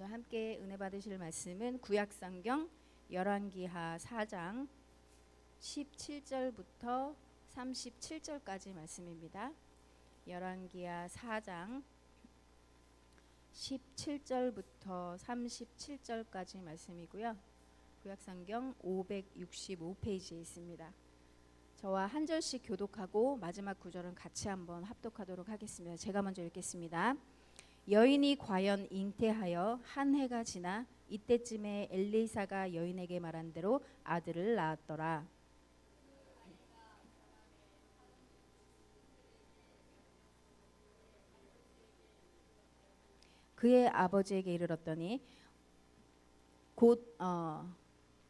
오늘 함께 은혜 받으실 말씀은 구약성경 열왕기하 4장 17절부터 37절까지 말씀입니다. 열왕기하 4장 17절부터 37절까지 말씀이고요. 구약성경 565페이지에 있습니다. 저와 한 절씩 교독하고 마지막 구절은 같이 한번 합독하도록 하겠습니다. 제가 먼저 읽겠습니다. 여인이 과연 잉태하여 한 해가 지나 이때쯤에 엘리사가 여인에게 말한 대로 아들을 낳았더라. 그의 아버지에게 이르렀더니 곧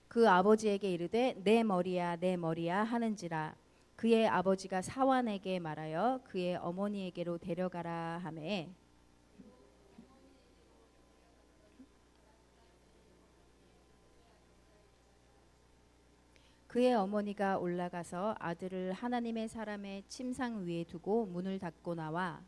그 아버지에게 이르되 내 머리야 내 머리야 하는지라. 그의 아버지가 사환에게 말하여 그의 어머니에게로 데려가라 하매 그의 어머니가 올라가서 아들을 하나님의 사람의 침상 위에 두고 문을 닫고 나와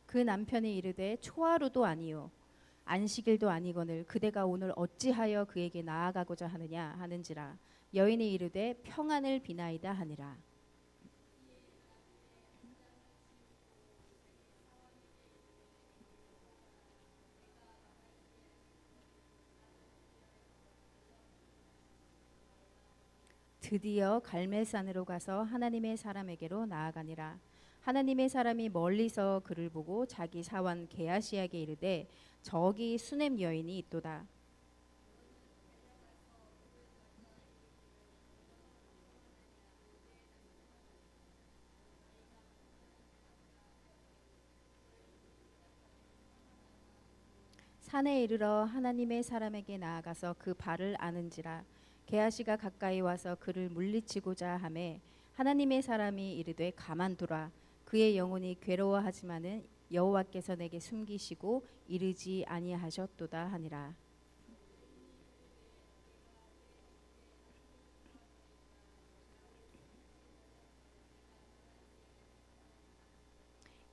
그 남편이 이르되 초하루도 아니요 안식일도 아니거늘 그대가 오늘 어찌하여 그에게 나아가고자 하느냐 하는지라. 여인이 이르되 평안을 비나이다 하니라. 드디어 갈멜산으로 가서 하나님의 사람에게로 나아가니라. 하나님의 사람이 멀리서 그를 보고 자기 사원 게하시에게 이르되 저기 수넴 여인이 있도다. 산에 이르러 하나님의 사람에게 나아가서 그 발을 아는지라. 게하시가 가까이 와서 그를 물리치고자 하매 하나님의 사람이 이르되 가만두라. 그의 영혼이 괴로워하지만은 여호와께서 내게 숨기시고 이르지 아니하셨도다 하니라.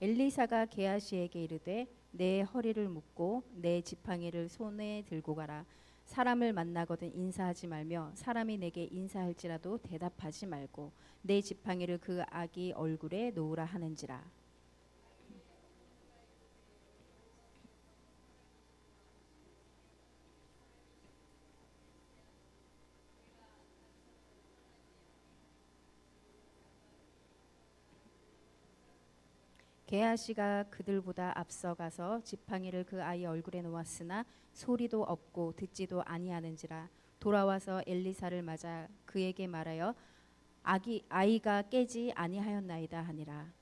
엘리사가 게하시에게 이르되 내 허리를 묶고 내 지팡이를 손에 들고 가라. 사람을 만나거든 인사하지 말며 사람이 내게 인사할지라도 대답하지 말고 내 지팡이를 그 아기 얼굴에 놓으라 하는지라. 게하시가 그들보다 앞서가서 지팡이를 그 아이 얼굴에 놓았으나 소리도 없고 듣지도 아니하는지라. 돌아와서 엘리사를 맞아 그에게 말하여 아이가 깨지 아니하였나이다 하니라.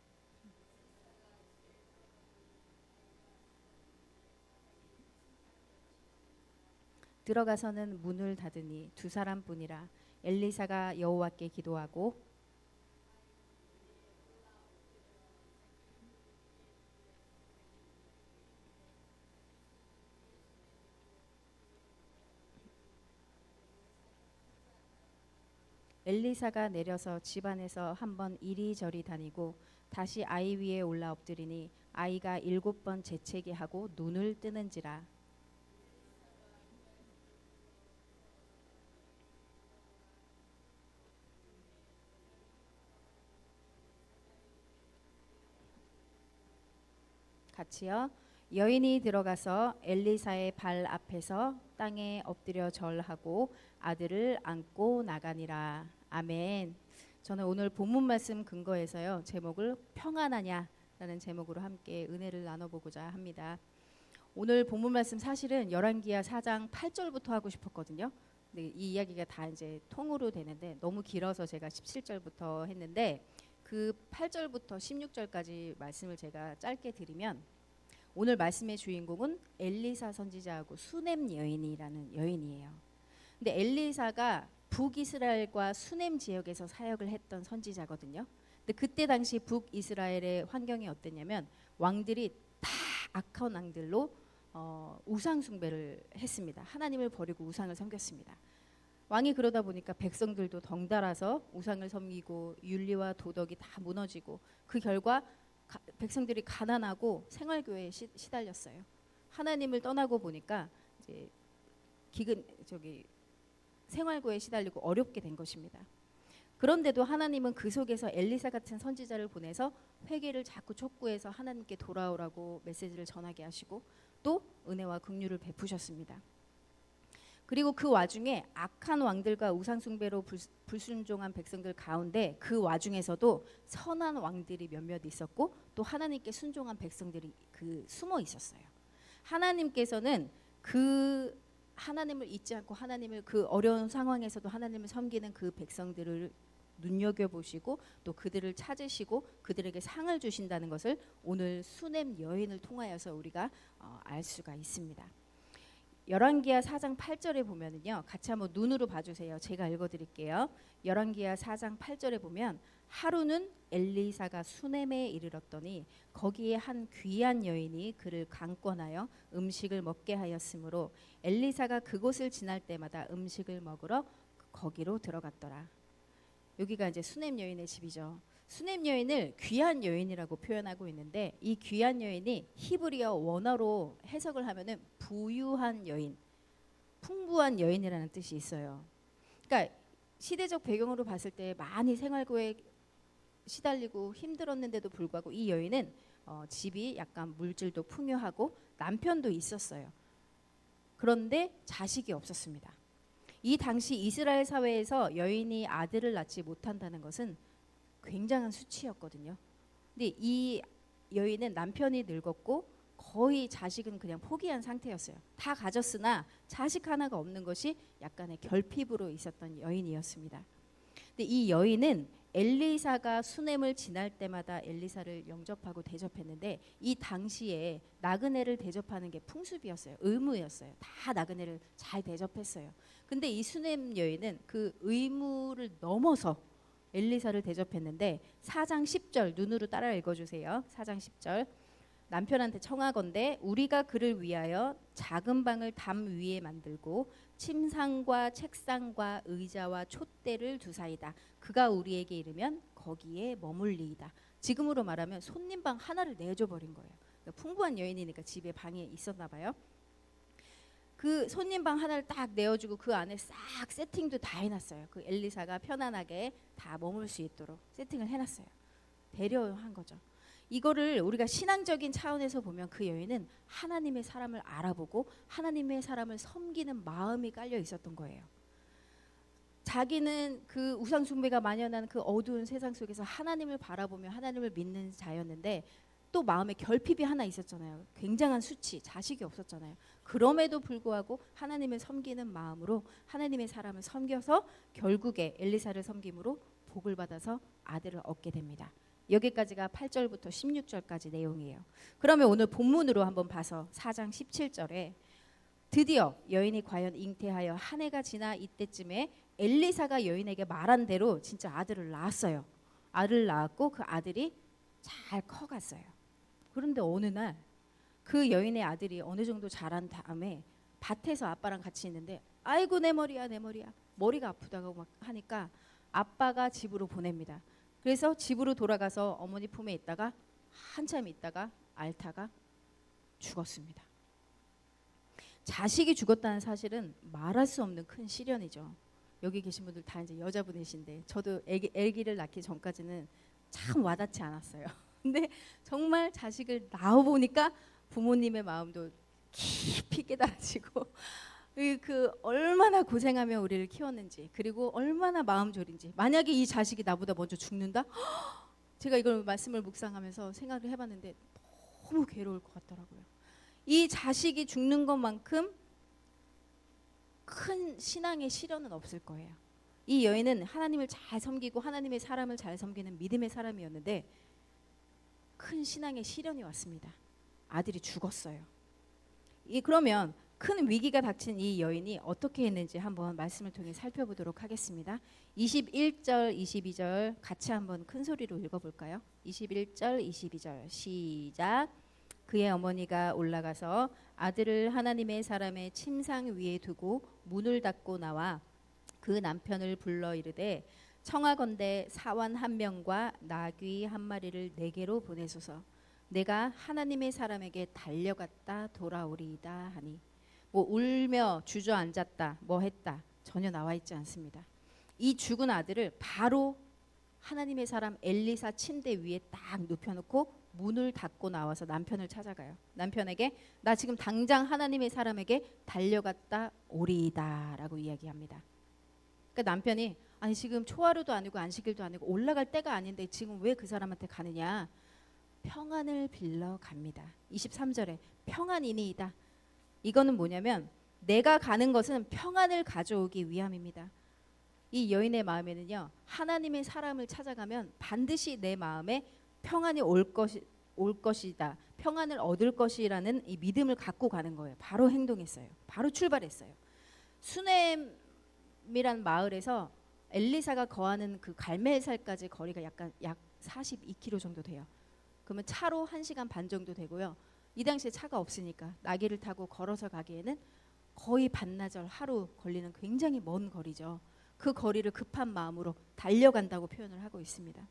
들어가서는 문을 닫으니 두 사람뿐이라. 엘리사가 여호와께 기도하고 엘리사가 내려서 집안에서 한번 이리저리 다니고 다시 아이 위에 올라 엎드리니 아이가 7번 재채기 하고 눈을 뜨는지라. 같이요. 여인이 들어가서 엘리사의 발 앞에서 땅에 엎드려 절하고 아들을 안고 나가니라. 아멘. 저는 오늘 본문 말씀 근거해서요. 제목을 평안하냐라는 제목으로 함께 은혜를 나눠보고자 합니다. 오늘 본문 말씀 사실은 열왕기하 4장 8절부터 하고 싶었거든요. 근데 이 이야기가 다 이제 통으로 되는데 너무 길어서 제가 17절부터 했는데 그 8절부터 16절까지 말씀을 제가 짧게 드리면 오늘 말씀의 주인공은 엘리사 선지자하고 수넴 여인이라는 여인이에요. 근데 엘리사가 북이스라엘과 수넴 지역에서 사역을 했던 선지자거든요. 근데 그때 당시 북이스라엘의 환경이 어땠냐면 왕들이 다 악한 왕들로 우상 숭배를 했습니다. 하나님을 버리고 우상을 섬겼습니다. 왕이 그러다 보니까 백성들도 덩달아서 우상을 섬기고 윤리와 도덕이 다 무너지고 그 결과 백성들이 가난하고 생활교회에 시달렸어요. 하나님을 떠나고 보니까 이제 생활고에 시달리고 어렵게 된 것입니다. 그런데도 하나님은 그 속에서 엘리사 같은 선지자를 보내서 회개를 자꾸 촉구해서 하나님께 돌아오라고 메시지를 전하게 하시고 또 은혜와 긍휼을 베푸셨습니다. 그리고 그 와중에 악한 왕들과 우상숭배로 불순종한 백성들 가운데 그 와중에서도 선한 왕들이 몇몇 있었고 또 하나님께 순종한 백성들이 숨어 있었어요. 하나님께서는 그 하나님을 잊지 않고 하나님을 그 어려운 상황에서도 하나님을 섬기는 그 백성들을 눈여겨보시고 또 그들을 찾으시고 그들에게 상을 주신다는 것을 오늘 수넴 여인을 통하여서 우리가 알 수가 있습니다. 열왕기하 4장 8절에 보면은요, 같이 한번 눈으로 봐주세요. 제가 읽어드릴게요. 열왕기하 4장 8절에 보면 하루는 엘리사가 수넴에 이르렀더니 거기에 한 귀한 여인이 그를 강권하여 음식을 먹게 하였으므로 엘리사가 그곳을 지날 때마다 음식을 먹으러 거기로 들어갔더라. 여기가 이제 수넴 여인의 집이죠. 수넴 여인을 귀한 여인이라고 표현하고 있는데 이 귀한 여인이 히브리어 원어로 해석을 하면은 부유한 여인, 풍부한 여인이라는 뜻이 있어요. 그러니까 시대적 배경으로 봤을 때 많이 생활고에 시달리고 힘들었는데도 불구하고 이 여인은 집이 약간 물질도 풍요하고 남편도 있었어요. 그런데 자식이 없었습니다. 이 당시 이스라엘 사회에서 여인이 아들을 낳지 못한다는 것은 굉장한 수치였거든요. 근데 이 여인은 남편이 늙었고 거의 자식은 그냥 포기한 상태였어요. 다 가졌으나 자식 하나가 없는 것이 약간의 결핍으로 있었던 여인이었습니다. 근데 이 여인은 엘리사가 수넴을 지날 때마다 엘리사를 영접하고 대접했는데 이 당시에 나그네를 대접하는 게 풍습이었어요. 의무였어요. 다 나그네를 잘 대접했어요. 근데 이 수넴 여인은 그 의무를 넘어서 엘리사를 대접했는데 4장 10절 눈으로 따라 읽어주세요. 4장 10절 남편한테 청하건대 우리가 그를 위하여 작은 방을 담 위에 만들고 침상과 책상과 의자와 촛대를 두사이다. 그가 우리에게 이르면 거기에 머물리이다. 지금으로 말하면 손님방 하나를 내줘버린 거예요. 그러니까 풍부한 여인이니까 집에 방에 있었나 봐요. 그 손님방 하나를 딱 내어주고 그 안에 싹 세팅도 다 해놨어요. 그 엘리사가 편안하게 다 머물 수 있도록 세팅을 해놨어요. 배려한 거죠. 이거를 우리가 신앙적인 차원에서 보면 그 여인은 하나님의 사람을 알아보고 하나님의 사람을 섬기는 마음이 깔려 있었던 거예요. 자기는 그 우상 숭배가 만연한 그 어두운 세상 속에서 하나님을 바라보며 하나님을 믿는 자였는데 또 마음에 결핍이 하나 있었잖아요. 굉장한 수치, 자식이 없었잖아요. 그럼에도 불구하고 하나님을 섬기는 마음으로 하나님의 사람을 섬겨서 결국에 엘리사를 섬김으로 복을 받아서 아들을 얻게 됩니다. 여기까지가 8절부터 16절까지 내용이에요. 그러면 오늘 본문으로 한번 봐서 4장 17절에 드디어 여인이 과연 잉태하여 한 해가 지나 이때쯤에 엘리사가 여인에게 말한 대로 진짜 아들을 낳았어요. 아들을 낳았고 그 아들이 잘 커갔어요. 그런데 어느 날 그 여인의 아들이 어느 정도 자란 다음에 밭에서 아빠랑 같이 있는데 아이고 내 머리야 내 머리야 머리가 아프다고 막 하니까 아빠가 집으로 보냅니다. 그래서 집으로 돌아가서 어머니 품에 있다가 한참 있다가 앓다가 죽었습니다. 자식이 죽었다는 사실은 말할 수 없는 큰 시련이죠. 여기 계신 분들 다 이제 여자분이신데 저도 아기를 낳기 전까지는 참 와닿지 않았어요. 근데 정말 자식을 낳아보니까 부모님의 마음도 깊이 깨달아지고 그 얼마나 고생하며 우리를 키웠는지 그리고 얼마나 마음 졸인지 만약에 이 자식이 나보다 먼저 죽는다? 제가 이걸 말씀을 묵상하면서 생각을 해봤는데 너무 괴로울 것 같더라고요. 이 자식이 죽는 것만큼 큰 신앙의 시련은 없을 거예요. 이 여인은 하나님을 잘 섬기고 하나님의 사람을 잘 섬기는 믿음의 사람이었는데 큰 신앙의 시련이 왔습니다. 아들이 죽었어요. 그러면 큰 위기가 닥친 이 여인이 어떻게 했는지 한번 말씀을 통해 살펴보도록 하겠습니다. 21절, 22절 같이 한번 큰 소리로 읽어볼까요? 21절, 22절 시작. 그의 어머니가 올라가서 아들을 하나님의 사람의 침상 위에 두고 문을 닫고 나와 그 남편을 불러 이르되 청하건대 사환 한 명과 나귀 한 마리를 내게로 보내소서. 내가 하나님의 사람에게 달려갔다 돌아오리이다 하니. 뭐 울며 주저앉았다 뭐 했다 전혀 나와 있지 않습니다. 이 죽은 아들을 바로 하나님의 사람 엘리사 침대 위에 딱 눕혀놓고 문을 닫고 나와서 남편을 찾아가요. 남편에게 나 지금 당장 하나님의 사람에게 달려갔다 오리이다 라고 이야기합니다. 그러니까 남편이 아니 지금 초하루도 아니고 안식일도 아니고 올라갈 때가 아닌데 지금 왜 그 사람한테 가느냐. 평안을 빌러 갑니다. 23절에 평안이니이다. 이거는 뭐냐면 내가 가는 것은 평안을 가져오기 위함입니다. 이 여인의 마음에는요, 하나님의 사람을 찾아가면 반드시 내 마음에 평안이 올 것이다. 평안을 얻을 것이라는 이 믿음을 갖고 가는 거예요. 바로 행동했어요. 바로 출발했어요. 수넴이란 마을에서 엘리사가 거하는 그 갈멜살까지 거리가 약 42km 정도 돼요. 그러면 차로 1시간 반 정도 되고요. 이 당시에 차가 없으니까 나귀를 타고 걸어서 가기에는 거의 반나절 하루 걸리는 굉장히 먼 거리죠. 그 거리를 급한 마음으로 달려간다고 표현을 하고 있습니다.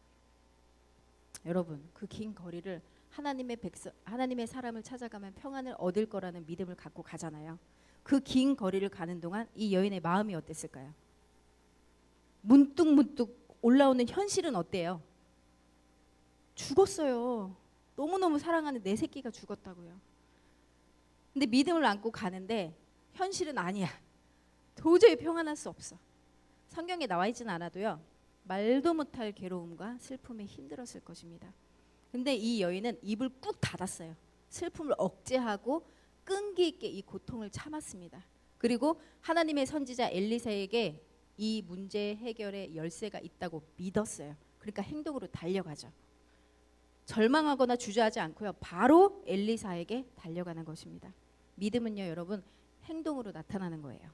여러분, 그 긴 거리를 하나님의 사람을 찾아가면 평안을 얻을 거라는 믿음을 갖고 가잖아요. 그 긴 거리를 가는 동안 이 여인의 마음이 어땠을까요? 문득문득 올라오는 현실은 어때요? 죽었어요. 너무너무 사랑하는 내 새끼가 죽었다고요. 근데 믿음을 안고 가는데 현실은 아니야. 도저히 평안할 수 없어. 성경에 나와 있진 않아도요. 말도 못할 괴로움과 슬픔에 힘들었을 것입니다. 근데 이 여인은 입을 꾹 닫았어요. 슬픔을 억제하고 끈기 있게 이 고통을 참았습니다. 그리고 하나님의 선지자 엘리사에게 이 문제 해결의 열쇠가 있다고 믿었어요. 그러니까 행동으로 달려가죠. 절망하거나 주저하지 않고요. 바로 엘리사에게 달려가는 것입니다. 믿음은요, 여러분, 행동으로 나타나는 거예요.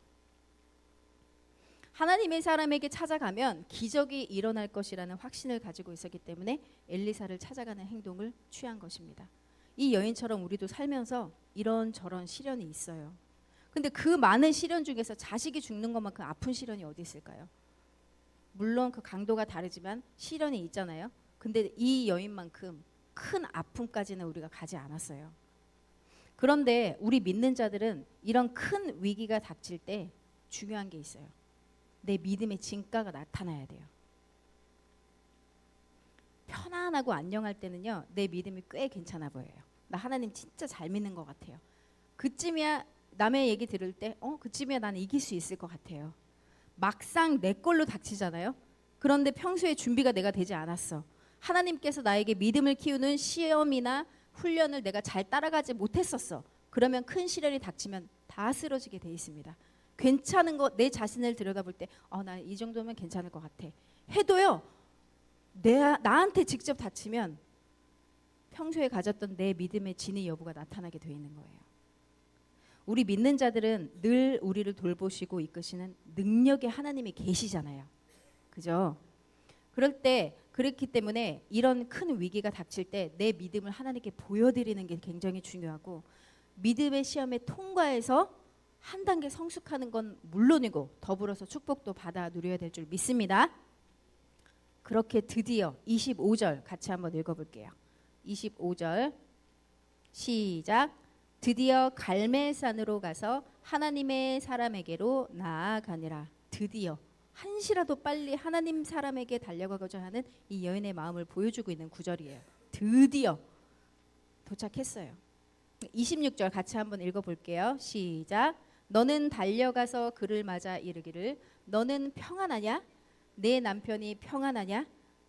하나님의 사람에게 찾아가면 기적이 일어날 것이라는 확신을 가지고 있었기 때문에 엘리사를 찾아가는 행동을 취한 것입니다. 이 여인처럼 우리도 살면서 이런저런 시련이 있어요. 근데 그 많은 시련 중에서 자식이 죽는 것만큼 아픈 시련이 어디 있을까요? 물론 그 강도가 다르지만 시련이 있잖아요. 근데 이 여인만큼 큰 아픔까지는 우리가 가지 않았어요. 그런데 우리 믿는 자들은 이런 큰 위기가 닥칠 때 중요한 게 있어요. 내 믿음의 진가가 나타나야 돼요. 편안하고 안녕할 때는요, 내 믿음이 꽤 괜찮아 보여요. 나 하나님 진짜 잘 믿는 것 같아요. 그쯤이야 남의 얘기 들을 때 그쯤이야 나는 이길 수 있을 것 같아요. 막상 내 걸로 닥치잖아요. 그런데 평소에 준비가 내가 되지 않았어. 하나님께서 나에게 믿음을 키우는 시험이나 훈련을 내가 잘 따라가지 못했었어. 그러면 큰 시련이 닥치면 다 쓰러지게 돼 있습니다. 괜찮은 거 내 자신을 들여다볼 때 나 이 정도면 괜찮을 것 같아 해도요, 나한테 직접 닥치면 평소에 가졌던 내 믿음의 진위 여부가 나타나게 돼 있는 거예요. 우리 믿는 자들은 늘 우리를 돌보시고 이끄시는 능력의 하나님이 계시잖아요. 그죠? 그럴 때 그렇기 때문에 이런 큰 위기가 닥칠 때 내 믿음을 하나님께 보여드리는 게 굉장히 중요하고, 믿음의 시험에 통과해서 한 단계 성숙하는 건 물론이고 더불어서 축복도 받아 누려야 될 줄 믿습니다. 그렇게 드디어 25절 같이 한번 읽어볼게요. 25절 시작. 드디어 갈멜산으로 가서 하나님의 사람에게로 나아가니라. 드디어 한시라도 빨리 하나님 사람에게 달려가고자 하는 이 여인의 마음을 보여주고 있는 구절이에요. 드디어 도착했어요. 26절 같이 한번 읽어볼게요. 시작. 너는 달려가서 그를 맞아 이르기를 너는 평안하냐? 내 남편이 평안하냐?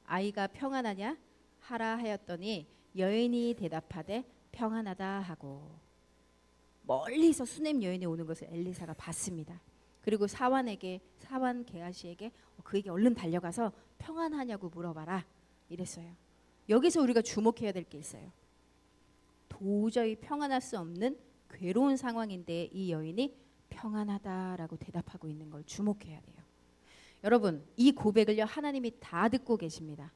아이가 평안하냐? 하라 하였더니 여인이 대답하되 평안하다 하고. 멀리서 수넴 여인이 오는 것을 엘리사가 봤습니다. 그리고 사환 게하시에게 그에게 얼른 달려가서 평안하냐고 물어봐라 이랬어요. 여기서 우리가 주목해야 될 게 있어요. 도저히 평안할 수 없는 괴로운 상황인데 이 여인이 평안하다라고 대답하고 있는 걸 주목해야 돼요. 여러분, 이 고백을요, 하나님이 다 듣고 계십니다.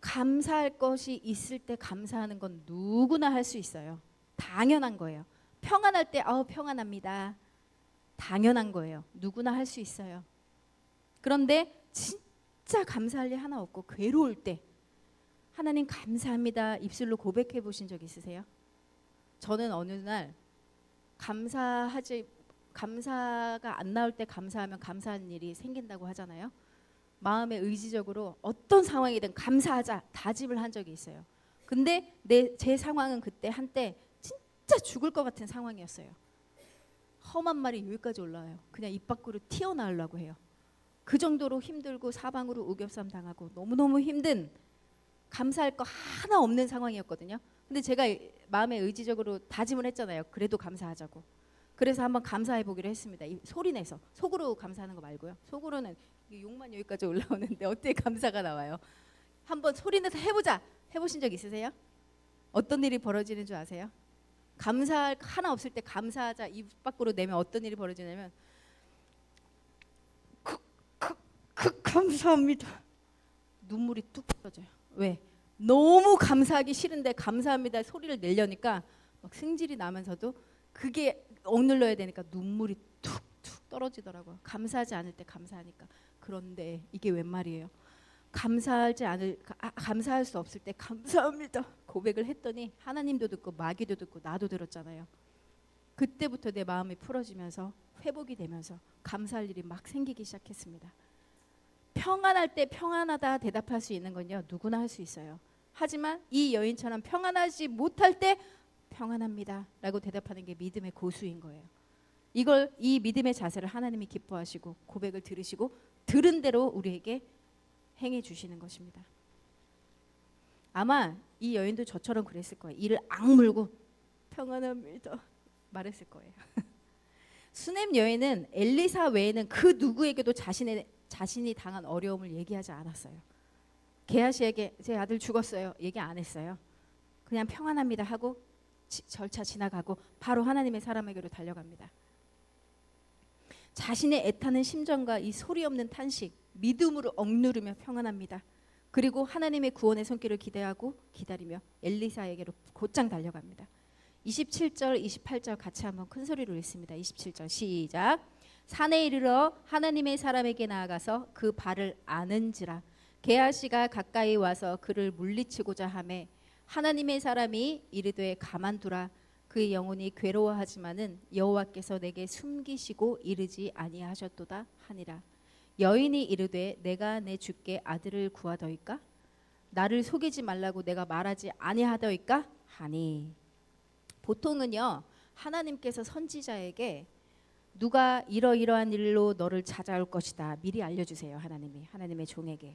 감사할 것이 있을 때 감사하는 건 누구나 할 수 있어요. 당연한 거예요. 평안할 때 평안합니다. 당연한 거예요. 누구나 할 수 있어요. 그런데 진짜 감사할 일 하나 없고 괴로울 때 하나님 감사합니다 입술로 고백해 보신 적 있으세요? 저는 어느 날 감사가 안 나올 때 감사하면 감사한 일이 생긴다고 하잖아요. 마음의 의지적으로 어떤 상황이든 감사하자 다짐을 한 적이 있어요. 근데 제 상황은 그때 한때 진짜 죽을 것 같은 상황이었어요. 험한 말이 여기까지 올라와요. 그냥 입 밖으로 튀어나오려고 해요. 그 정도로 힘들고 사방으로 우겹삼 당하고 너무너무 힘든, 감사할 거 하나 없는 상황이었거든요. 근데 제가 마음에 의지적으로 다짐을 했잖아요. 그래도 감사하자고. 그래서 한번 감사해 보기로 했습니다. 소리 내서. 속으로 감사하는 거 말고요. 속으로는 욕만 여기까지 올라오는데 어떻게 감사가 나와요? 한번 소리 내서 해보자. 해보신 적 있으세요? 어떤 일이 벌어지는 줄 아세요? 감사할 거 하나 없을 때 감사하자 입 밖으로 내면 어떤 일이 벌어지냐면 감사합니다. 눈물이 뚝 떨어져요. 왜? 너무 감사하기 싫은데 감사합니다 소리를 내려니까 막 승질이 나면서도 그게 억눌러야 되니까 눈물이 툭툭 떨어지더라고요. 감사하지 않을 때 감사하니까. 그런데 이게 웬 말이에요? 감사할 수 없을 때 감사합니다 고백을 했더니 하나님도 듣고 마귀도 듣고 나도 들었잖아요. 그때부터 내 마음이 풀어지면서 회복이 되면서 감사할 일이 막 생기기 시작했습니다. 평안할 때 평안하다 대답할 수 있는 건요 누구나 할 수 있어요. 하지만 이 여인처럼 평안하지 못할 때 평안합니다 라고 대답하는 게 믿음의 고수인 거예요. 이 믿음의 자세를 하나님이 기뻐하시고 고백을 들으시고 들은 대로 우리에게 행해 주시는 것입니다. 아마 이 여인도 저처럼 그랬을 거예요. 이를 악물고 평안합니다 말했을 거예요. 수넴 여인은 엘리사 외에는 그 누구에게도 자신이 당한 어려움을 얘기하지 않았어요. 게하시에게 제 아들 죽었어요 얘기 안 했어요. 그냥 평안합니다 하고 절차 지나가고 바로 하나님의 사람에게로 달려갑니다. 자신의 애타는 심정과 이 소리 없는 탄식, 믿음으로 억누르며 평안합니다. 그리고 하나님의 구원의 손길을 기대하고 기다리며 엘리사에게로 곧장 달려갑니다. 27절, 28절 같이 한번 큰 소리로 읽습니다. 27절 시작. 산에 이르러 하나님의 사람에게 나아가서 그 발을 아는지라. 게하시가 가까이 와서 그를 물리치고자 하매 하나님의 사람이 이르되 가만두라. 그의 영혼이 괴로워하지만은 여호와께서 내게 숨기시고 이르지 아니하셨도다 하니라. 여인이 이르되 내가 내 주께 아들을 구하더이까? 나를 속이지 말라고 내가 말하지 아니하더이까? 하니. 보통은요 하나님께서 선지자에게 누가 이러이러한 일로 너를 찾아올 것이다 미리 알려주세요. 하나님의 종에게.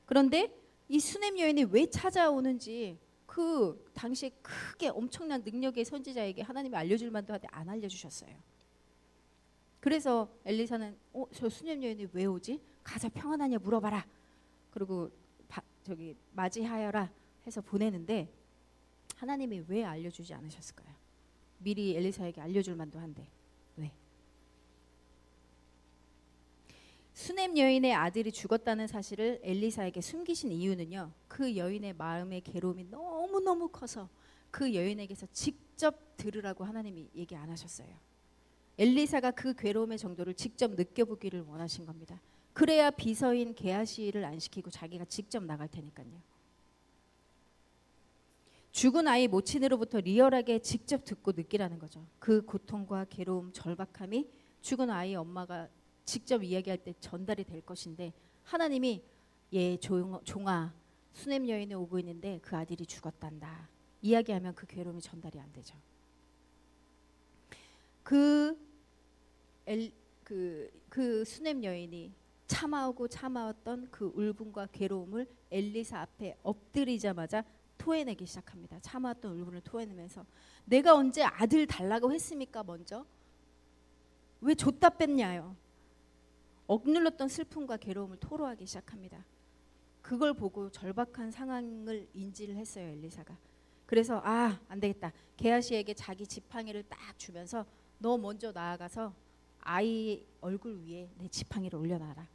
그런데 이 수넴 여인이 왜 찾아오는지 그 당시에 크게 엄청난 능력의 선지자에게 하나님이 알려줄 만도 한데 안 알려주셨어요. 그래서 엘리사는 저 수넴 여인이 왜 오지? 가서 평안하냐 물어봐라. 그리고 맞이하여라 해서 보내는데 하나님이 왜 알려주지 않으셨을까요? 미리 엘리사에게 알려줄 만도 한데 왜? 수넴 여인의 아들이 죽었다는 사실을 엘리사에게 숨기신 이유는요 그 여인의 마음의 괴로움이 너무너무 커서 그 여인에게서 직접 들으라고 하나님이 얘기 안 하셨어요. 엘리사가 그 괴로움의 정도를 직접 느껴보기를 원하신 겁니다. 그래야 비서인 게하시를 안 시키고 자기가 직접 나갈 테니까요. 죽은 아이 모친으로부터 리얼하게 직접 듣고 느끼라는 거죠. 그 고통과 괴로움, 절박함이 죽은 아이 엄마가 직접 이야기할 때 전달이 될 것인데 하나님이 종아 수넴 여인이 오고 있는데 그 아들이 죽었단다 이야기하면 그 괴로움이 전달이 안 되죠. 그 수넴 여인이 참아왔던 그 울분과 괴로움을 엘리사 앞에 엎드리자마자 토해내기 시작합니다. 참아왔던 울분을 토해내면서 내가 언제 아들 달라고 했습니까? 먼저 왜 줬다 뺐냐요. 억눌렀던 슬픔과 괴로움을 토로하기 시작합니다. 그걸 보고 절박한 상황을 인지를 했어요 엘리사가. 그래서 안 되겠다. 게하시에게 자기 지팡이를 딱 주면서 너 먼저 나아가서 아이 얼굴 위에 내 지팡이를 올려놔라.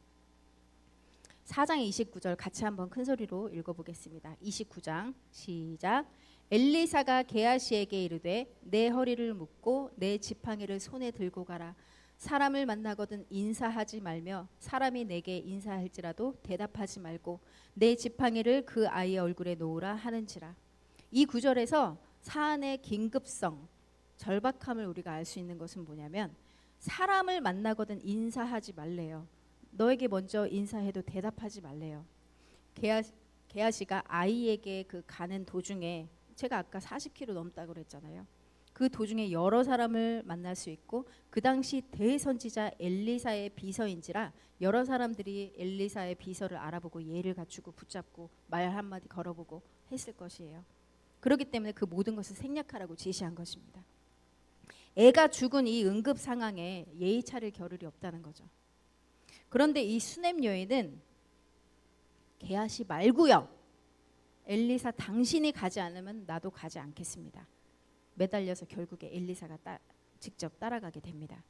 4장 29절 같이 한번 큰 소리로 읽어보겠습니다. 29장 시작. 엘리사가 게하시에게 이르되 내 허리를 묶고 내 지팡이를 손에 들고 가라. 사람을 만나거든 인사하지 말며 사람이 내게 인사할지라도 대답하지 말고 내 지팡이를 그 아이의 얼굴에 놓으라 하는지라. 이 구절에서 사안의 긴급성, 절박함을 우리가 알 수 있는 것은 뭐냐면 사람을 만나거든 인사하지 말래요. 너에게 먼저 인사해도 대답하지 말래요. 게하시가 아이에게 그 가는 도중에 제가 아까 40km 넘다고 그랬잖아요. 그 도중에 여러 사람을 만날 수 있고 그 당시 대선지자 엘리사의 비서인지라 여러 사람들이 엘리사의 비서를 알아보고 예를 갖추고 붙잡고 말 한마디 걸어보고 했을 것이에요. 그렇기 때문에 그 모든 것을 생략하라고 지시한 것입니다. 애가 죽은 이 응급 상황에 예의 차릴 겨를이 없다는 거죠. 그런데 이 수넴 여인은 게하시 말고요. 엘리사 당신이 가지 않으면 나도 가지 않겠습니다. 매달려서 결국에 엘리사가 직접 따라가게 됩니다.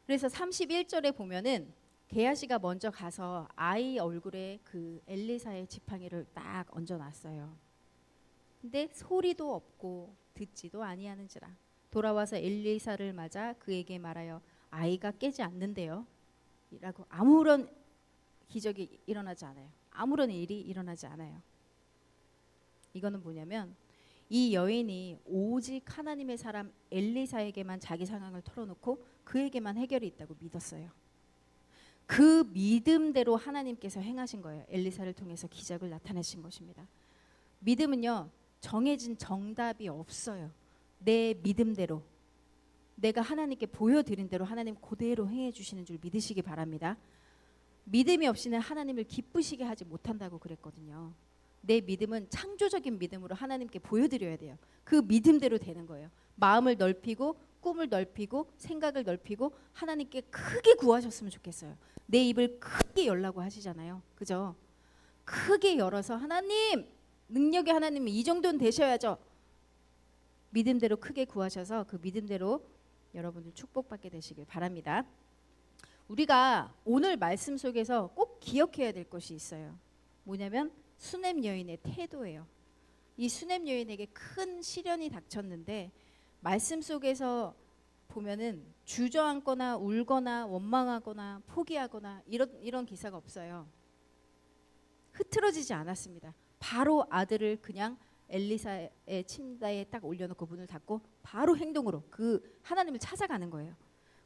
그래서 31절에 보면은 게하시가 먼저 가서 아이 얼굴에 그 엘리사의 지팡이를 딱 얹어놨어요. 근데 소리도 없고 듣지도 아니하는지라 돌아와서 엘리사를 맞아 그에게 말하여 아이가 깨지 않는데요 라고 아무런 기적이 일어나지 않아요. 아무런 일이 일어나지 않아요. 이거는 뭐냐면 이 여인이 오직 하나님의 사람 엘리사에게만 자기 상황을 털어놓고 그에게만 해결이 있다고 믿었어요. 그 믿음대로 하나님께서 행하신 거예요. 엘리사를 통해서 기적을 나타내신 것입니다. 믿음은요, 정해진 정답이 없어요. 내 믿음대로 내가 하나님께 보여드린 대로 하나님 그대로 행해 주시는 줄 믿으시기 바랍니다. 믿음이 없이는 하나님을 기쁘시게 하지 못한다고 그랬거든요. 내 믿음은 창조적인 믿음으로 하나님께 보여드려야 돼요. 그 믿음대로 되는 거예요. 마음을 넓히고 꿈을 넓히고 생각을 넓히고 하나님께 크게 구하셨으면 좋겠어요. 내 입을 크게 열라고 하시잖아요. 그죠? 크게 열어서 하나님, 능력의 하나님이 이 정도는 되셔야죠. 믿음대로 크게 구하셔서 그 믿음대로 여러분들 축복받게 되시길 바랍니다. 우리가 오늘 말씀 속에서 꼭 기억해야 될 것이 있어요. 뭐냐면 수넴 여인의 태도예요. 이 수넴 여인에게 큰 시련이 닥쳤는데 말씀 속에서 보면은 주저앉거나 울거나 원망하거나 포기하거나 이런 기사가 없어요. 흐트러지지 않았습니다. 바로 아들을 그냥 엘리사의 침대에 딱 올려놓고 문을 닫고 바로 행동으로 그 하나님을 찾아가는 거예요.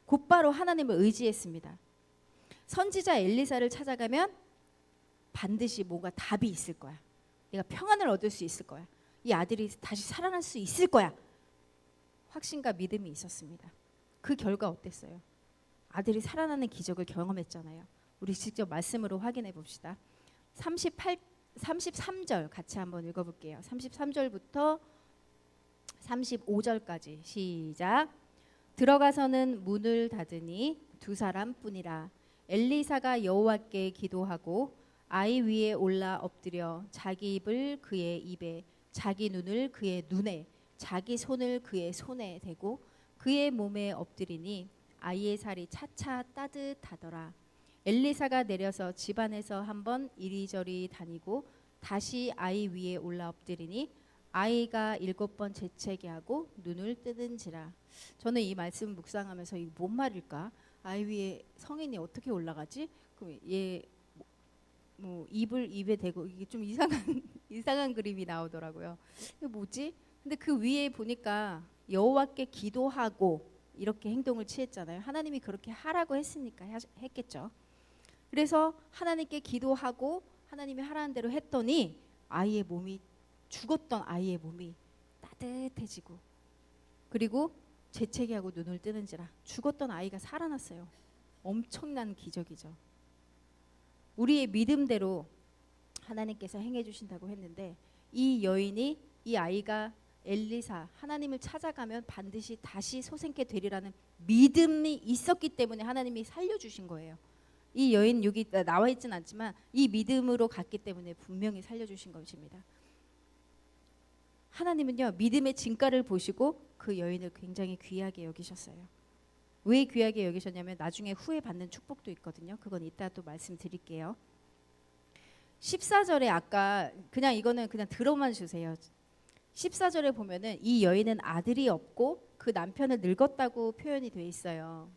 곧바로 하나님을 의지했습니다. 선지자 엘리사를 찾아가면 반드시 뭔가 답이 있을 거야. 내가 평안을 얻을 수 있을 거야. 이 아들이 다시 살아날 수 있을 거야. 확신과 믿음이 있었습니다. 그 결과 어땠어요? 아들이 살아나는 기적을 경험했잖아요. 우리 직접 말씀으로 확인해 봅시다. 33절 같이 한번 읽어볼게요. 33절부터 35절까지 시작. 들어가서는 문을 닫으니 두 사람뿐이라. 엘리사가 여호와께 기도하고 아이 위에 올라 엎드려 자기 입을 그의 입에 자기 눈을 그의 눈에 자기 손을 그의 손에 대고 그의 몸에 엎드리니 아이의 살이 차차 따뜻하더라. 엘리사가 내려서 집안에서 한번 이리저리 다니고 다시 아이 위에 올라 엎드리니 아이가 7번 재채기 하고 눈을 뜨는지라. 저는 이 말씀 묵상하면서 이게 뭔 말일까? 아이 위에 성인이 어떻게 올라가지? 그럼 얘 뭐 입을 입에 대고 이게 좀 이상한 그림이 나오더라고요. 이게 뭐지? 근데 그 위에 보니까 여호와께 기도하고 이렇게 행동을 취했잖아요. 하나님이 그렇게 하라고 했으니까 했겠죠. 그래서 하나님께 기도하고 하나님이 하라는 대로 했더니 아이의 몸이 죽었던 아이의 몸이 따뜻해지고 그리고 재채기하고 눈을 뜨는지라 죽었던 아이가 살아났어요. 엄청난 기적이죠. 우리의 믿음대로 하나님께서 행해 주신다고 했는데 이 여인이 이 아이가 엘리사 하나님을 찾아가면 반드시 다시 소생케 되리라는 믿음이 있었기 때문에 하나님이 살려주신 거예요. 이 여인 여기 나와 있진 않지만 이 믿음으로 갔기 때문에 분명히 살려주신 것입니다. 하나님은요 믿음의 진가를 보시고 그 여인을 굉장히 귀하게 여기셨어요. 왜 귀하게 여기셨냐면 나중에 후에 받는 축복도 있거든요. 그건 이따 또 말씀드릴게요. 14절에 아까 그냥 이거는 그냥 들어만 주세요. 14절에 보면은 이 여인은 아들이 없고 그 남편은 늙었다고 표현이 돼 있어요.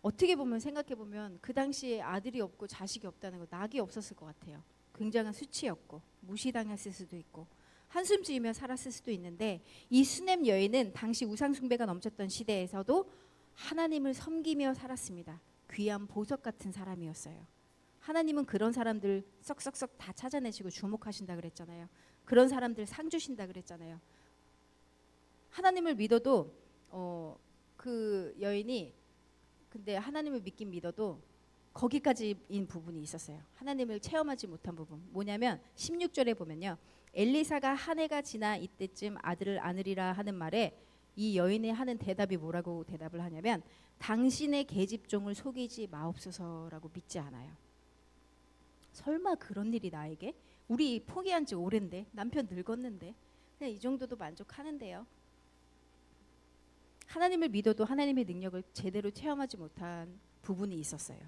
어떻게 보면 생각해 보면 그 당시에 아들이 없고 자식이 없다는 거 낙이 없었을 것 같아요. 굉장한 수치였고 무시당했을 수도 있고 한숨 지으며 살았을 수도 있는데 이 수넴 여인은 당시 우상 숭배가 넘쳤던 시대에서도 하나님을 섬기며 살았습니다. 귀한 보석 같은 사람이었어요. 하나님은 그런 사람들 썩썩썩 다 찾아내시고 주목하신다 그랬잖아요. 그런 사람들 상 주신다 그랬잖아요. 하나님을 믿어도 그 여인이 근데 하나님을 믿긴 믿어도 거기까지인 부분이 있었어요. 하나님을 체험하지 못한 부분. 뭐냐면 16절에 보면요. 엘리사가 한 해가 지나 이때쯤 아들을 안으리라 하는 말에 이 여인이 하는 대답이 뭐라고 대답을 하냐면 당신의 계집종을 속이지 마옵소서라고 믿지 않아요. 설마 그런 일이 나에게? 우리 포기한 지 오랜데 남편 늙었는데 그냥 이 정도도 만족하는데요. 하나님을 믿어도 하나님의 능력을 제대로 체험하지 못한 부분이 있었어요.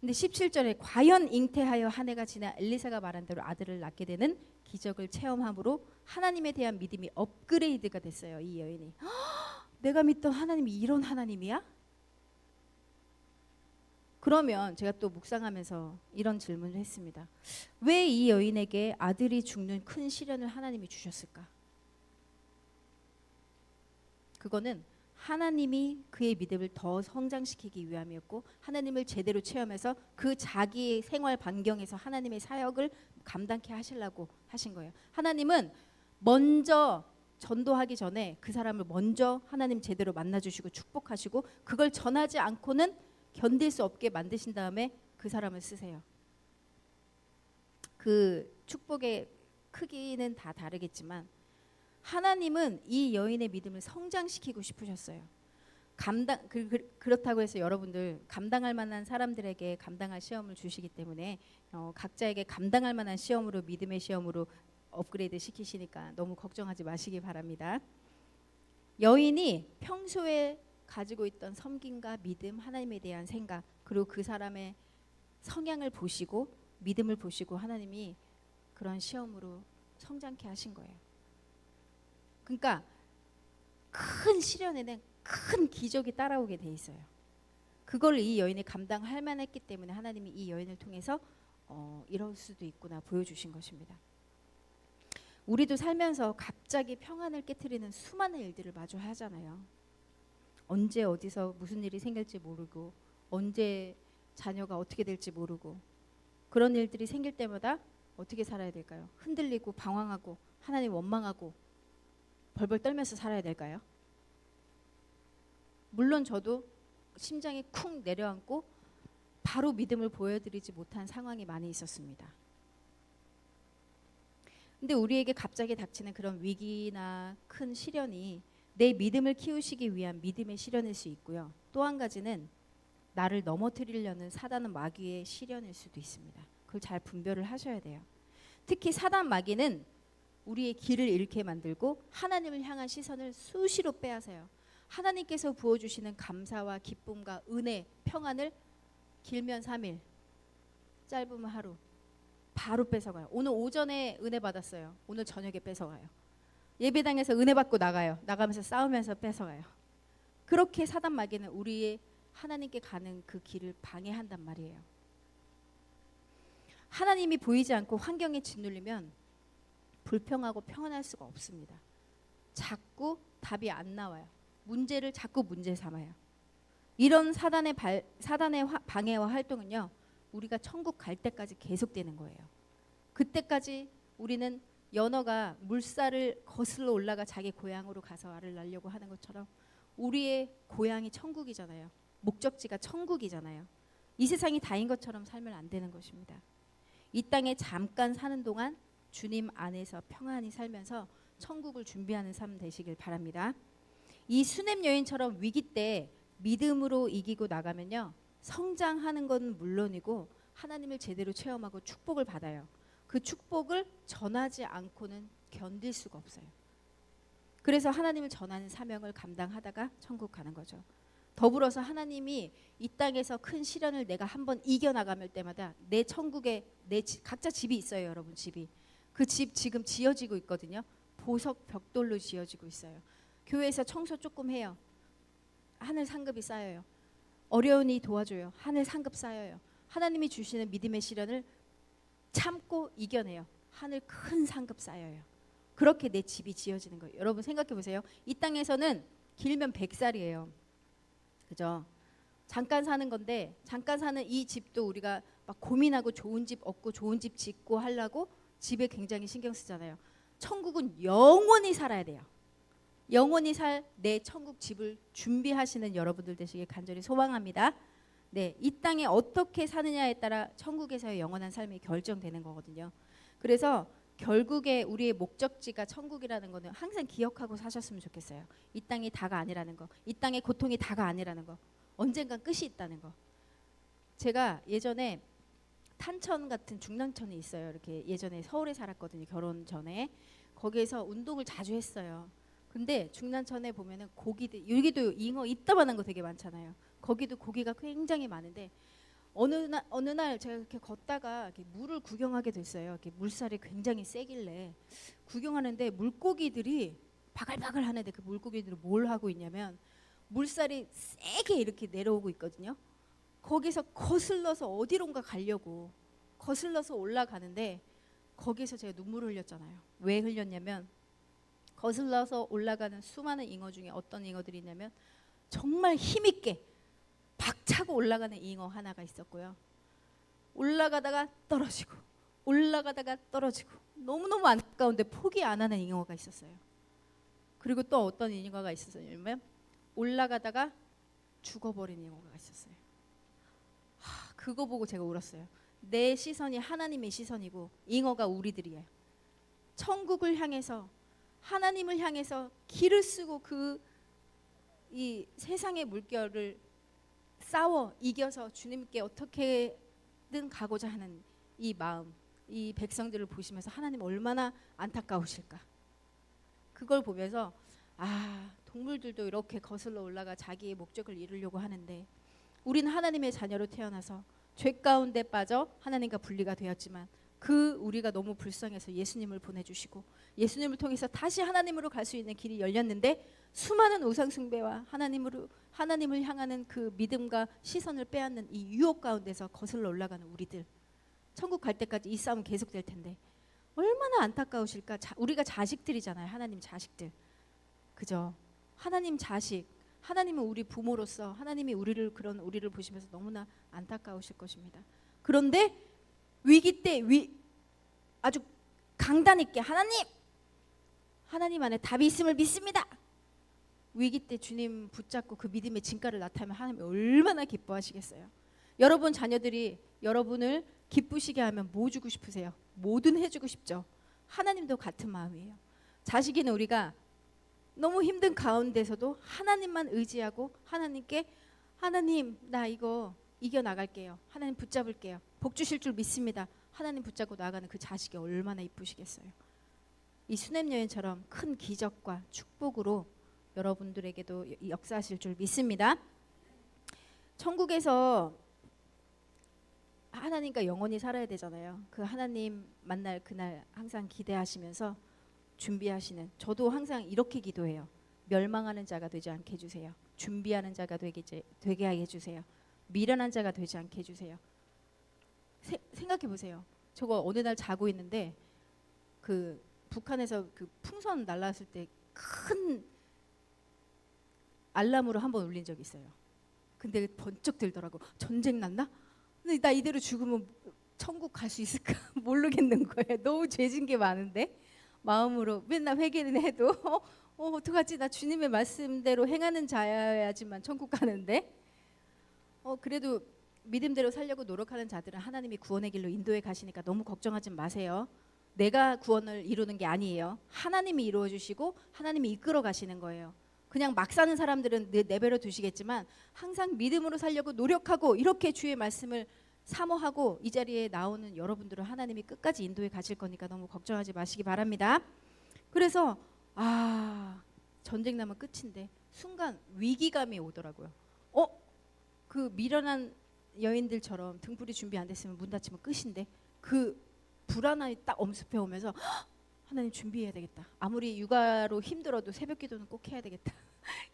근데 17절에 과연 잉태하여 한 해가 지나 엘리사가 말한 대로 아들을 낳게 되는 기적을 체험함으로 하나님에 대한 믿음이 업그레이드가 됐어요. 이 여인이 내가 믿던 하나님이 이런 하나님이야? 그러면 제가 또 묵상하면서 이런 질문을 했습니다. 왜 이 여인에게 아들이 죽는 큰 시련을 하나님이 주셨을까? 그거는 하나님이 그의 믿음을 더 성장시키기 위함이었고 하나님을 제대로 체험해서 그 자기의 생활 반경에서 하나님의 사역을 감당케 하시려고 하신 거예요. 하나님은 먼저 전도하기 전에 그 사람을 먼저 하나님 제대로 만나주시고 축복하시고 그걸 전하지 않고는 견딜 수 없게 만드신 다음에 그 사람을 쓰세요. 그 축복의 크기는 다 다르겠지만 하나님은 이 여인의 믿음을 성장시키고 싶으셨어요. 그렇다고 해서 여러분들 감당할 만한 사람들에게 감당할 시험을 주시기 때문에 각자에게 감당할 만한 시험으로 믿음의 시험으로 업그레이드 시키시니까 너무 걱정하지 마시기 바랍니다. 여인이 평소에 가지고 있던 섬김과 믿음, 하나님에 대한 생각, 그리고 그 사람의 성향을 보시고 믿음을 보시고 하나님이 그런 시험으로 성장케 하신 거예요. 그러니까 큰 시련에는 큰 기적이 따라오게 돼 있어요. 그걸 이 여인이 감당할 만했기 때문에 하나님이 이 여인을 통해서 이럴 수도 있구나 보여주신 것입니다. 우리도 살면서 갑자기 평안을 깨트리는 수많은 일들을 마주하잖아요. 언제 어디서 무슨 일이 생길지 모르고 언제 자녀가 어떻게 될지 모르고 그런 일들이 생길 때마다 어떻게 살아야 될까요? 흔들리고 방황하고 하나님 원망하고 벌벌 떨면서 살아야 될까요? 물론 저도 심장이 쿵 내려앉고 바로 믿음을 보여드리지 못한 상황이 많이 있었습니다. 근데 우리에게 갑자기 닥치는 그런 위기나 큰 시련이 내 믿음을 키우시기 위한 믿음의 시련일 수 있고요. 또 한 가지는 나를 넘어뜨리려는 사단은 마귀의 시련일 수도 있습니다. 그걸 잘 분별을 하셔야 돼요. 특히 사단 마귀는 우리의 길을 잃게 만들고 하나님을 향한 시선을 수시로 빼앗아요. 하나님께서 부어주시는 감사와 기쁨과 은혜, 평안을 길면 3일, 짧으면 하루 바로 뺏어가요. 오늘 오전에 은혜 받았어요. 오늘 저녁에 뺏어가요. 예배당에서 은혜 받고 나가요. 나가면서 싸우면서 뺏어가요. 그렇게 사단 마귀는 우리의 하나님께 가는 그 길을 방해한단 말이에요. 하나님이 보이지 않고 환경에 짓눌리면 불평하고 평안할 수가 없습니다. 자꾸 답이 안 나와요. 문제를 자꾸 문제 삼아요. 이런 사단의 방해와 활동은요. 우리가 천국 갈 때까지 계속되는 거예요. 그때까지 우리는 연어가 물살을 거슬러 올라가 자기 고향으로 가서 알을 낳으려고 하는 것처럼 우리의 고향이 천국이잖아요. 목적지가 천국이잖아요. 이 세상이 다인 것처럼 살면 안 되는 것입니다. 이 땅에 잠깐 사는 동안 주님 안에서 평안히 살면서 천국을 준비하는 삶 되시길 바랍니다. 이 수넴 여인처럼 위기 때 믿음으로 이기고 나가면요. 성장하는 건 물론이고 하나님을 제대로 체험하고 축복을 받아요. 그 축복을 전하지 않고는 견딜 수가 없어요. 그래서 하나님을 전하는 사명을 감당하다가 천국 가는 거죠. 더불어서 하나님이 이 땅에서 큰 시련을 내가 한번 이겨나가면 때마다 내 천국에 각자 집이 있어요. 여러분 집이. 그 집 지금 지어지고 있거든요. 보석 벽돌로 지어지고 있어요. 교회에서 청소 조금 해요. 하늘 상급이 쌓여요. 어려우니 도와줘요. 하늘 상급 쌓여요. 하나님이 주시는 믿음의 시련을 참고 이겨내요. 하늘 큰 상급 쌓여요. 그렇게 내 집이 지어지는 거예요. 여러분 생각해 보세요. 이 땅에서는 길면 100살이에요. 그죠? 잠깐 사는 건데 잠깐 사는 이 집도 우리가 막 고민하고 좋은 집 얻고 좋은 집 짓고 하려고 집에 굉장히 신경 쓰잖아요. 천국은 영원히 살아야 돼요. 영원히 살 내 천국 집을 준비하시는 여러분들 되시길 간절히 소망합니다. 네, 이 땅에 어떻게 사느냐에 따라 천국에서의 영원한 삶이 결정되는 거거든요. 그래서 결국에 우리의 목적지가 천국이라는 거는 항상 기억하고 사셨으면 좋겠어요. 이 땅이 다가 아니라는 거, 이 땅의 고통이 다가 아니라는 거, 언젠간 끝이 있다는 거. 제가 예전에 탄천 같은 중랑천이 있어요. 이렇게 예전에 서울에 살았거든요. 결혼 전에. 거기에서 운동을 자주 했어요. 근데 중랑천에 보면은 고기들, 여기도 잉어 이따만한 거 되게 많잖아요. 거기도 고기가 굉장히 많은데 어느 날 제가 이렇게 걷다가 이렇게 물을 구경하게 됐어요. 이렇게 물살이 굉장히 세길래 구경하는데 물고기들이 바글바글 하는데 그 물고기들이 뭘 하고 있냐면 물살이 세게 이렇게 내려오고 있거든요. 거기서 거슬러서 어디론가 가려고 거슬러서 올라가는데 거기서 제가 눈물을 흘렸잖아요. 왜 흘렸냐면 거슬러서 올라가는 수많은 잉어 중에 어떤 잉어들이 있냐면 정말 힘있게 박차고 올라가는 잉어 하나가 있었고요. 올라가다가 떨어지고 올라가다가 떨어지고 너무너무 안타까운데 포기 안 하는 잉어가 있었어요. 그리고 또 어떤 잉어가 있었냐면 올라가다가 죽어버린 잉어가 있었어요. 그거 보고 제가 울었어요. 내 시선이 하나님의 시선이고 잉어가 우리들이에요. 천국을 향해서 하나님을 향해서 길을 쓰고 이 세상의 물결을 싸워 이겨서 주님께 어떻게든 가고자 하는 이 마음, 이 백성들을 보시면서 하나님 얼마나 안타까우실까. 그걸 보면서 동물들도 이렇게 거슬러 올라가 자기의 목적을 이루려고 하는데 우리는 하나님의 자녀로 태어나서 죄 가운데 빠져 하나님과 분리가 되었지만 우리가 너무 불쌍해서 예수님을 보내주시고 예수님을 통해서 다시 하나님으로 갈 수 있는 길이 열렸는데 수많은 우상 숭배와 하나님을 향하는 그 믿음과 시선을 빼앗는 이 유혹 가운데서 거슬러 올라가는 우리들, 천국 갈 때까지 이 싸움 계속될 텐데 얼마나 안타까우실까. 우리가 자식들이잖아요. 하나님 자식들. 그죠? 하나님 자식, 하나님은 우리 부모로서 하나님이 우리를 보시면서 너무나 안타까우실 것입니다. 그런데 위기 때 아주 강단 있게 하나님 안에 답이 있음을 믿습니다. 위기 때 주님 붙잡고 그 믿음의 진가를 나타내면 하나님이 얼마나 기뻐하시겠어요. 여러분 자녀들이 여러분을 기쁘시게 하면 뭐 주고 싶으세요? 뭐든 해주고 싶죠. 하나님도 같은 마음이에요. 자식이는 우리가 너무 힘든 가운데서도 하나님만 의지하고 하나님께 하나님 나 이거 이겨나갈게요. 하나님 붙잡을게요. 복 주실 줄 믿습니다. 하나님 붙잡고 나가는 그 자식이 얼마나 이쁘시겠어요. 이 수냄 여인처럼 큰 기적과 축복으로 여러분들에게도 역사하실 줄 믿습니다. 천국에서 하나님과 영원히 살아야 되잖아요. 그 하나님 만날 그날 항상 기대하시면서 준비하시는, 저도 항상 이렇게 기도해요. 멸망하는 자가 되지 않게 해주세요. 준비하는 자가 되게 하게 해주세요. 미련한 자가 되지 않게 해주세요. 생각해 보세요. 저거 어느 날 자고 있는데 그 북한에서 그 풍선 날라왔을 때 큰 알람으로 한번 울린 적이 있어요. 근데 번쩍 들더라고. 전쟁 났나? 근데 나 이대로 죽으면 천국 갈 수 있을까 모르겠는 거예요. 너무 죄진 게 많은데 마음으로 맨날 회개는 해도 어떡하지? 나 주님의 말씀대로 행하는 자여야지만 천국 가는데 그래도 믿음대로 살려고 노력하는 자들은 하나님이 구원의 길로 인도해 가시니까 너무 걱정하지 마세요. 내가 구원을 이루는 게 아니에요. 하나님이 이루어 주시고 하나님이 이끌어 가시는 거예요. 그냥 막 사는 사람들은 내버려 두시겠지만 항상 믿음으로 살려고 노력하고 이렇게 주의 말씀을 사모하고 이 자리에 나오는 여러분들은 하나님이 끝까지 인도해 가실 거니까 너무 걱정하지 마시기 바랍니다. 그래서 전쟁 나면 끝인데 순간 위기감이 오더라고요. 그 미련한 여인들처럼 등불이 준비 안 됐으면 문 닫히면 끝인데 그 불안함이 딱 엄습해 오면서 하나님 준비해야 되겠다. 아무리 육아로 힘들어도 새벽 기도는 꼭 해야 되겠다.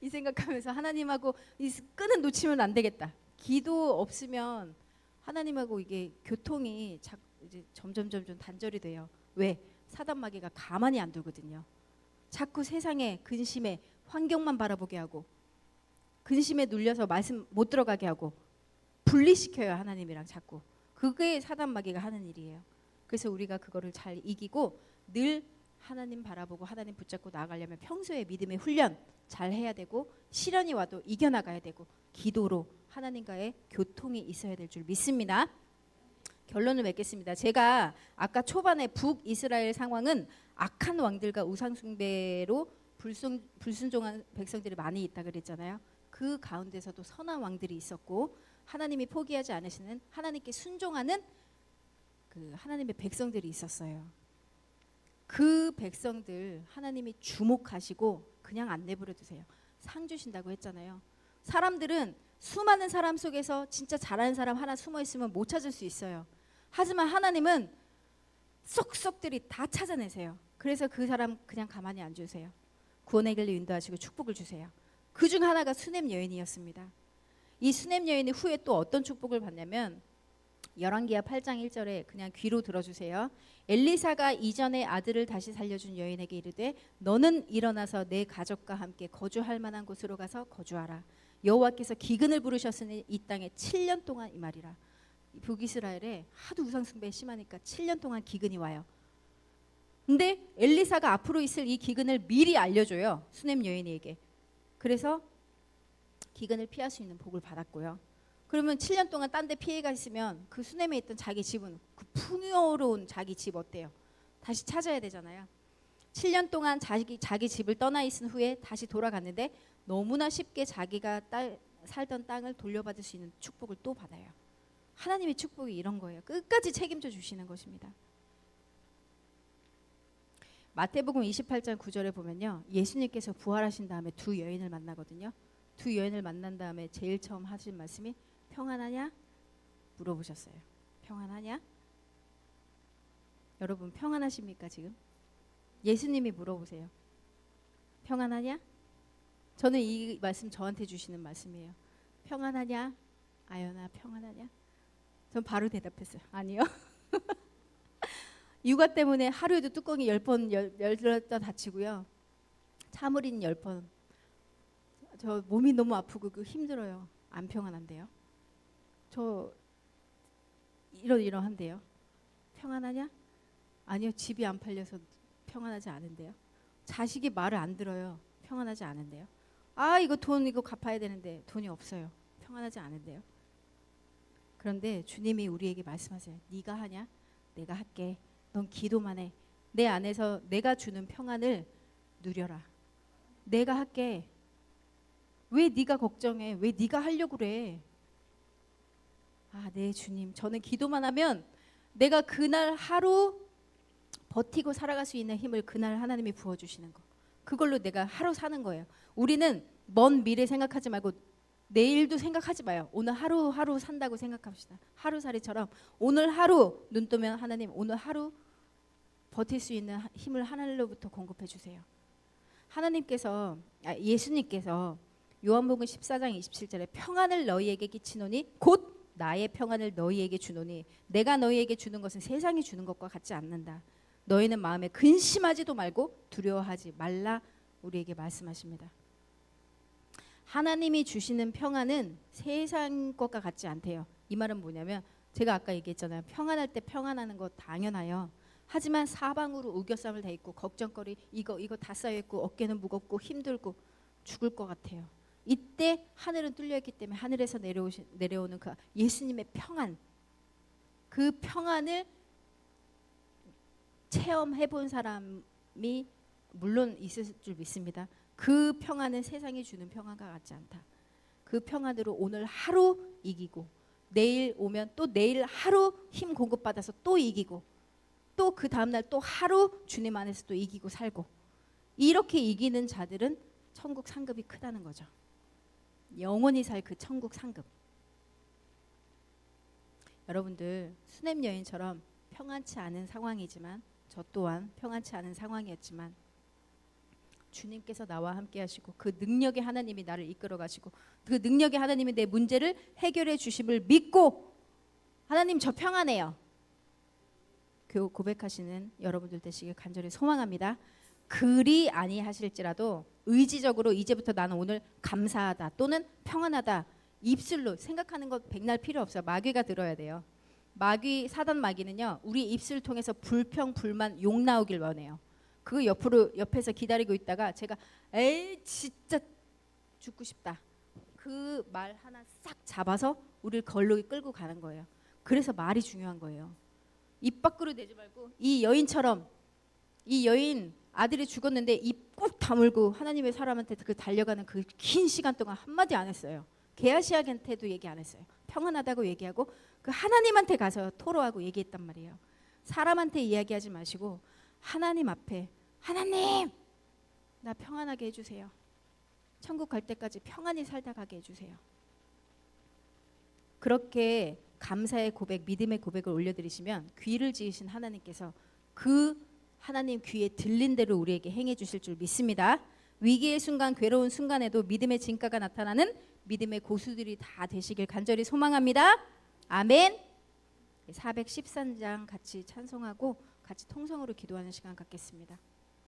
이 생각하면서 하나님하고 이 끈을 놓치면 안 되겠다. 기도 없으면 하나님하고 이게 교통이 이제 점점 단절이 돼요. 왜? 사단 마귀가 가만히 안 두거든요. 자꾸 세상에 근심에 환경만 바라보게 하고 근심에 눌려서 말씀 못 들어가게 하고 분리시켜요. 하나님이랑 자꾸. 그게 사단 마귀가 하는 일이에요. 그래서 우리가 그거를 잘 이기고 늘 하나님 바라보고 하나님 붙잡고 나아가려면 평소에 믿음의 훈련 잘 해야 되고 시련이 와도 이겨나가야 되고 기도로 하나님과의 교통이 있어야 될 줄 믿습니다. 결론을 맺겠습니다. 제가 아까 초반에 북이스라엘 상황은 악한 왕들과 우상숭배로 불순종한 백성들이 많이 있다 그랬잖아요. 그 가운데서도 선한 왕들이 있었고 하나님이 포기하지 않으시는 하나님께 순종하는 그 하나님의 백성들이 있었어요. 그 백성들 하나님이 주목하시고 그냥 안 내버려 두세요. 상 주신다고 했잖아요. 사람들은 수많은 사람 속에서 진짜 잘하는 사람 하나 숨어 있으면 못 찾을 수 있어요. 하지만 하나님은 쏙쏙들이 다 찾아내세요. 그래서 그 사람 그냥 가만히 안 주세요. 구원의 길로 인도하시고 축복을 주세요. 그중 하나가 수넴 여인이었습니다. 이 수넴 여인이 후에 또 어떤 축복을 받냐면 열왕기하 8장 1절에 그냥 귀로 들어주세요. 엘리사가 이전에 아들을 다시 살려준 여인에게 이르되 너는 일어나서 내 가족과 함께 거주할 만한 곳으로 가서 거주하라. 여호와께서 기근을 부르셨으니 이 땅에 7년 동안 이 말이라. 북이스라엘에 하도 우상숭배 심하니까 7년 동안 기근이 와요. 근데 엘리사가 앞으로 있을 이 기근을 미리 알려줘요. 수넴 여인에게. 그래서 기근을 피할 수 있는 복을 받았고요. 그러면 7년 동안 딴 데 피해가 있으면 그 수넴에 있던 자기 집은 그 풍요로운 자기 집 어때요? 다시 찾아야 되잖아요. 7년 동안 자기 집을 떠나 있은 후에 다시 돌아갔는데 너무나 쉽게 자기가 살던 땅을 돌려받을 수 있는 축복을 또 받아요. 하나님의 축복이 이런 거예요. 끝까지 책임져 주시는 것입니다. 마태복음 28장 9절에 보면요. 예수님께서 부활하신 다음에 두 여인을 만나거든요. 두 여인을 만난 다음에 제일 처음 하신 말씀이 평안하냐? 물어보셨어요. 평안하냐? 여러분 평안하십니까 지금? 예수님이 물어보세요. 평안하냐? 저는 이 말씀 저한테 주시는 말씀이에요. 평안하냐? 아연아 평안하냐? 전 바로 대답했어요. 아니요. 육아 때문에 하루에도 뚜껑이 10번 열렸다 닫히고요. 참으린 10번. 저 몸이 너무 아프고 힘들어요. 안 평안한데요. 저 이러한데요. 평안하냐? 아니요. 집이 안 팔려서 평안하지 않은데요. 자식이 말을 안 들어요. 평안하지 않은데요. 아 이거 돈 이거 갚아야 되는데 돈이 없어요. 평안하지 않은데요. 그런데 주님이 우리에게 말씀하세요. 네가 하냐? 내가 할게. 넌 기도만 해. 내 안에서 내가 주는 평안을 누려라. 내가 할게. 왜 네가 걱정해? 왜 네가 하려고 그래? 아, 네 주님. 저는 기도만 하면 내가 그날 하루 버티고 살아갈 수 있는 힘을 그날 하나님이 부어주시는 거. 그걸로 내가 하루 사는 거예요. 우리는 먼 미래 생각하지 말고 내일도 생각하지 마요. 오늘 하루하루 산다고 생각합시다. 하루살이처럼 오늘 하루 눈 뜨면 하나님 오늘 하루 버틸 수 있는 힘을 하늘로부터 공급해 주세요. 예수님께서 요한복음 14장 27절에 평안을 너희에게 끼치노니 곧 나의 평안을 너희에게 주노니 내가 너희에게 주는 것은 세상이 주는 것과 같지 않는다. 너희는 마음에 근심하지도 말고 두려워하지 말라 우리에게 말씀하십니다. 하나님이 주시는 평안은 세상 것과 같지 않대요. 이 말은 뭐냐면 제가 아까 얘기했잖아요. 평안할 때 평안하는 거 당연해요. 하지만 사방으로 우겨쌈을 다 있고 걱정거리 이거 다 쌓여있고 어깨는 무겁고 힘들고 죽을 것 같아요. 이때 하늘은 뚫려있기 때문에 하늘에서 내려오는 그 예수님의 평안, 그 평안을 체험해본 사람이 물론 있을 줄 믿습니다. 그 평안은 세상이 주는 평안과 같지 않다. 그 평안으로 오늘 하루 이기고 내일 오면 또 내일 하루 힘 공급받아서 또 이기고 또 그 다음날 또 하루 주님 안에서 또 이기고 살고 이렇게 이기는 자들은 천국 상급이 크다는 거죠. 영원히 살 그 천국 상급. 여러분들 수냄 여인처럼 평안치 않은 상황이지만, 저 또한 평안치 않은 상황이었지만 주님께서 나와 함께 하시고 그 능력의 하나님이 나를 이끌어 가시고 그 능력의 하나님이 내 문제를 해결해 주심을 믿고, 하나님 저 평안해요, 고백하시는 여러분들 되시길 간절히 소망합니다. 그리 아니하실지라도 의지적으로 이제부터 나는 오늘 감사하다 또는 평안하다 입술로 생각하는 것 백날 필요 없어요. 마귀가 들어야 돼요. 마귀, 사단 마귀는요, 우리 입술 통해서 불평, 불만, 욕 나오길 원해요. 그 옆에서 기다리고 있다가 제가 에이 진짜 죽고 싶다, 그 말 하나 싹 잡아서 우리를 걸로 끌고 가는 거예요. 그래서 말이 중요한 거예요. 입 밖으로 내지 말고 이 여인처럼, 이 여인 아들이 죽었는데 입 꾹 다물고 하나님의 사람한테 그 달려가는 그 긴 시간 동안 한마디 안 했어요. 게하시아한테도 얘기 안 했어요. 평안하다고 얘기하고 그 하나님한테 가서 토로하고 얘기했단 말이에요. 사람한테 이야기하지 마시고 하나님 앞에, 하나님 나 평안하게 해주세요. 천국 갈 때까지 평안히 살다 가게 해주세요. 그렇게 감사의 고백, 믿음의 고백을 올려드리시면 귀를 지으신 하나님께서 그 하나님 귀에 들린 대로 우리에게 행해 주실 줄 믿습니다. 위기의 순간, 괴로운 순간에도 믿음의 진가가 나타나는 믿음의 고수들이 다 되시길 간절히 소망합니다. 아멘. 413장 같이 찬송하고 같이 통성으로 기도하는 시간 갖겠습니다.